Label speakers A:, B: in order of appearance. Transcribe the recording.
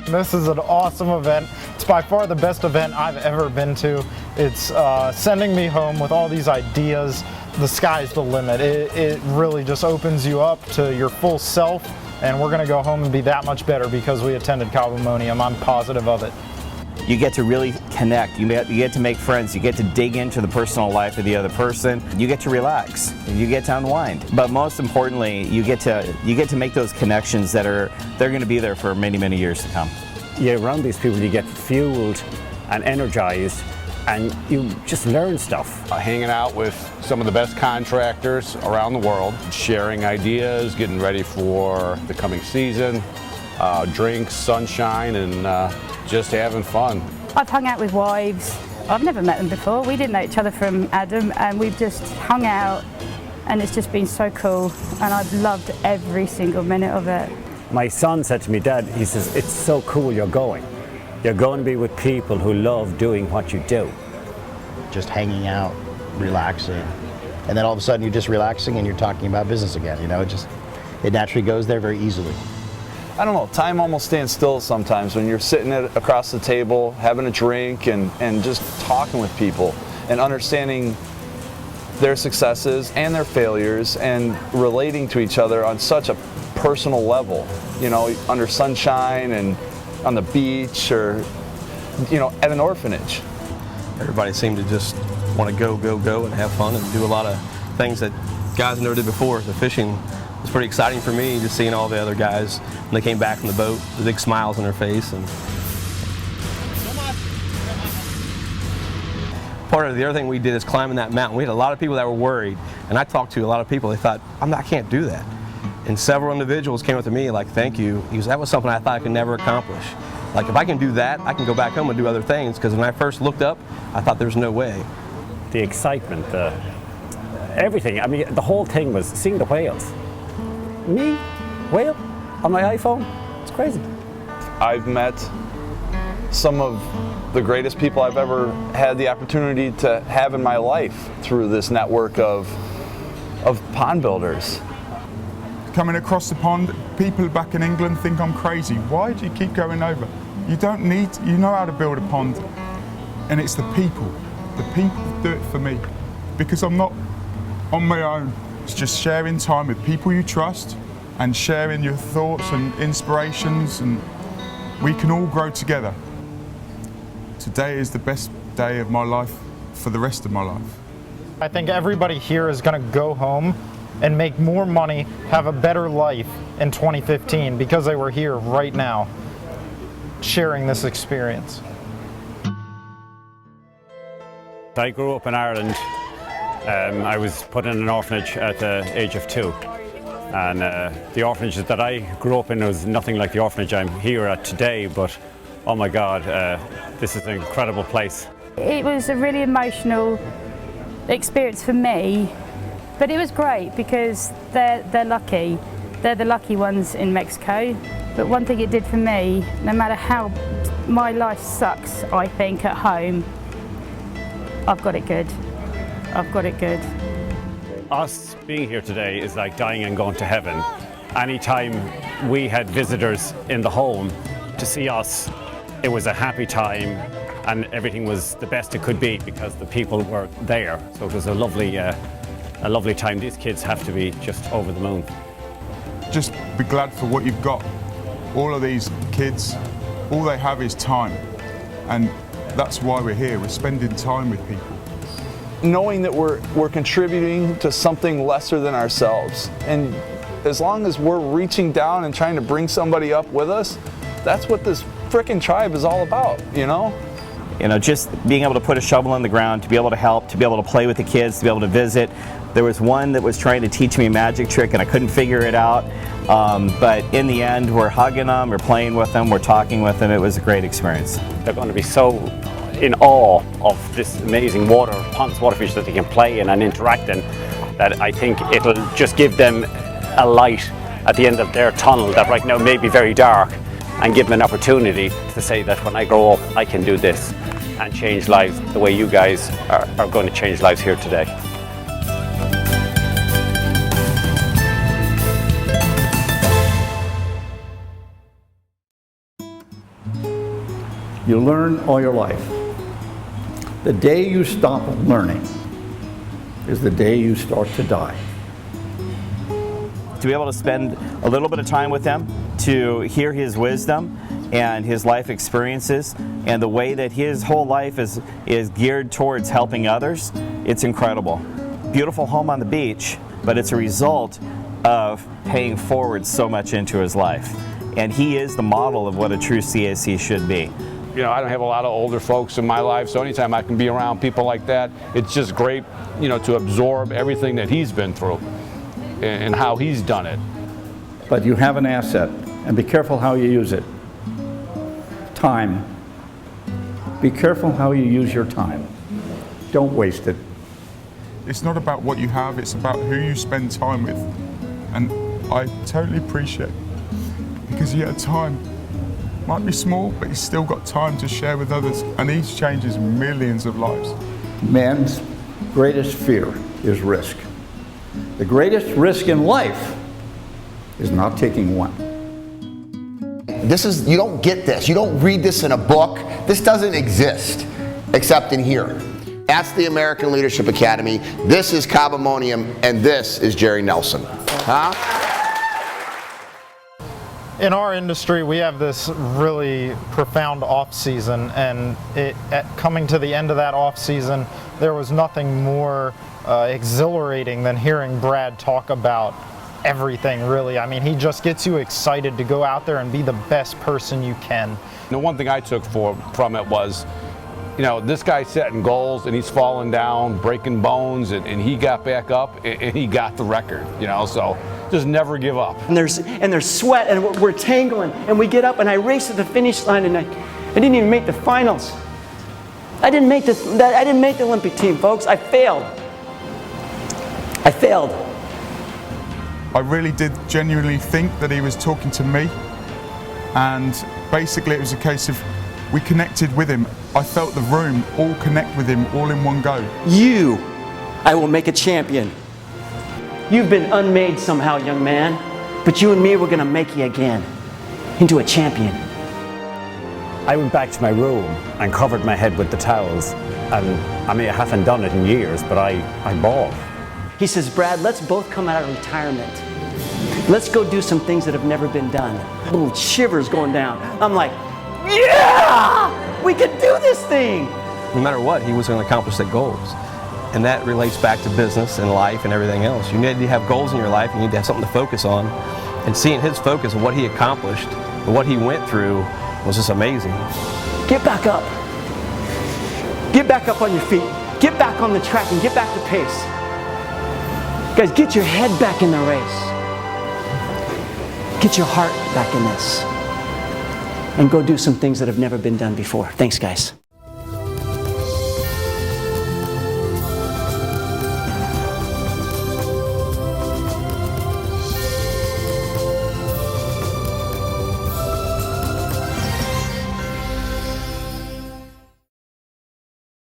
A: This is an awesome event. It's by far the best event I've ever been to. It's sending me home with all these ideas. The sky's the limit. It really just opens you up to your full self, and we're going to go home and be that much better because we attended Cabomonium. I'm positive of it.
B: You get to really connect, you get to make friends, you get to dig into the personal life of the other person, you get to relax, you get to unwind. But most importantly, you get to make those connections they're going to be there for many, many years to come.
C: You're around these people, you get fueled and energized, and you just learn stuff.
D: Hanging out with some of the best contractors around the world, sharing ideas, getting ready for the coming season, drinks, sunshine, and just having fun.
E: I've hung out with wives. I've never met them before. We didn't know each other from Adam, and we've just hung out, and it's just been so cool, and I've loved every single minute of it.
C: My son said to me, Dad, he says, it's so cool you're going. You're going to be with people who love doing what you do.
F: Just hanging out, relaxing, and then all of a sudden you're just relaxing and you're talking about business again. You know, it naturally goes there very easily.
G: I don't know, time almost stands still sometimes when you're sitting across the table, having a drink and just talking with people and understanding their successes and their failures and relating to each other on such a personal level, you know, under sunshine and on the beach or, you know, at an orphanage.
H: Everybody seemed to just want to go and have fun and do a lot of things that guys never did before. The fishing was pretty exciting for me, just seeing all the other guys when they came back from the boat, the big smiles on their face. And part of the other thing we did is climbing that mountain. We had a lot of people that were worried, and I talked to a lot of people. They thought, I can't do that. And several individuals came up to me like, thank you, because that was something I thought I could never accomplish. Like, if I can do that, I can go back home and do other things, because when I first looked up, I thought there was no way.
C: The excitement, everything. I mean, the whole thing was seeing the whales. Me, whale, on my iPhone, it's crazy.
G: I've met some of the greatest people I've ever had the opportunity to have in my life through this network of pond builders.
I: Coming across the pond, people back in England think I'm crazy. Why do you keep going over? You don't need, you know how to build a pond, and it's the people. The people do it for me, because I'm not on my own. It's just sharing time with people you trust and sharing your thoughts and inspirations, and we can all grow together. Today is the best day of my life for the rest of my life.
A: I think everybody here is going to go home and make more money, have a better life in 2015 because they were here right now sharing this experience.
C: I grew up in Ireland. I was put in an orphanage at the age of 2. And the orphanage that I grew up in was nothing like the orphanage I'm here at today, but oh my God, this is an incredible place.
E: It was a really emotional experience for me, but it was great because they're lucky. They're the lucky ones in Mexico. But one thing it did for me, no matter how my life sucks, I think, at home, I've got it good. I've got it good.
C: Us being here today is like dying and going to heaven. Anytime we had visitors in the home to see us, it was a happy time and everything was the best it could be because the people were there. So it was a lovely time. These kids have to be just over the moon.
I: Just be glad for what you've got. All of these kids, all they have is time. And that's why we're here. We're spending time with people.
G: Knowing that we're contributing to something lesser than ourselves. And as long as we're reaching down and trying to bring somebody up with us, that's what this frickin' tribe is all about, you know?
B: You know, just being able to put a shovel in the ground, to be able to help, to be able to play with the kids, to be able to visit. There was one that was trying to teach me a magic trick and I couldn't figure it out. But in the end, we're hugging them, we're playing with them, we're talking with them. It was a great experience.
C: They're going to be so in awe of this amazing ponds, waterfish that they can play in and interact in, that I think it'll just give them a light at the end of their tunnel that right now may be very dark, and give them an opportunity to say that when I grow up I can do this and change lives the way you guys are going to change lives here today.
J: You learn all your life. The day you stop learning is the day you start to die.
B: To be able to spend a little bit of time with him, to hear his wisdom and his life experiences and the way that his whole life is geared towards helping others, it's incredible. Beautiful home on the beach, but it's a result of paying forward so much into his life. And he is the model of what a true CAC should be.
D: You know, I don't have a lot of older folks in my life, so anytime I can be around people like that, it's just great, you know, to absorb everything that he's been through and how he's done it.
J: But you have an asset, and be careful how you use it. Time. Be careful how you use your time. Don't waste it.
I: It's not about what you have, it's about who you spend time with. And I totally appreciate it, because he had time. Might be small, but he's still got time to share with others, and he changes millions of lives.
J: Man's greatest fear is risk. The greatest risk in life is not taking one.
K: You don't get this. You don't read this in a book. This doesn't exist except in here. That's the American Leadership Academy. This is Cabomonium, and this is Jerry Nelson. Huh?
A: In our industry, we have this really profound off season, and coming to the end of that off season, there was nothing more exhilarating than hearing Brad talk about everything, really. I mean, he just gets you excited to go out there and be the best person you can.
D: The one thing I took from it was, you know, this guy's setting goals and he's falling down, breaking bones, and he got back up and he got the record, you know, so just never give up.
L: And there's sweat and we're tangling, and we get up and I race to the finish line, and I didn't even make the finals. I didn't make the Olympic team, folks. I failed.
I: I really did genuinely think that he was talking to me, and basically it was a case of we connected with him. I felt the room all connect with him all in one go.
L: You, I will make a champion. You've been unmade somehow, young man, but you and me, we're gonna make you again into a champion.
C: I went back to my room and covered my head with the towels, and I mean, I haven't done it in years, but I bawled.
L: He says, Brad, let's both come out of retirement. Let's go do some things that have never been done. Little shivers going down. I'm like, yeah, we can do this thing.
H: No matter what, he was going to accomplish the goals. And that relates back to business and life and everything else. You need to have goals in your life, you need to have something to focus on. And seeing his focus on what he accomplished and what he went through was just amazing.
L: Get back up. Get back up on your feet. Get back on the track and get back to pace. Guys, get your head back in the race. Get your heart back in this. And go do some things that have never been done before. Thanks, guys.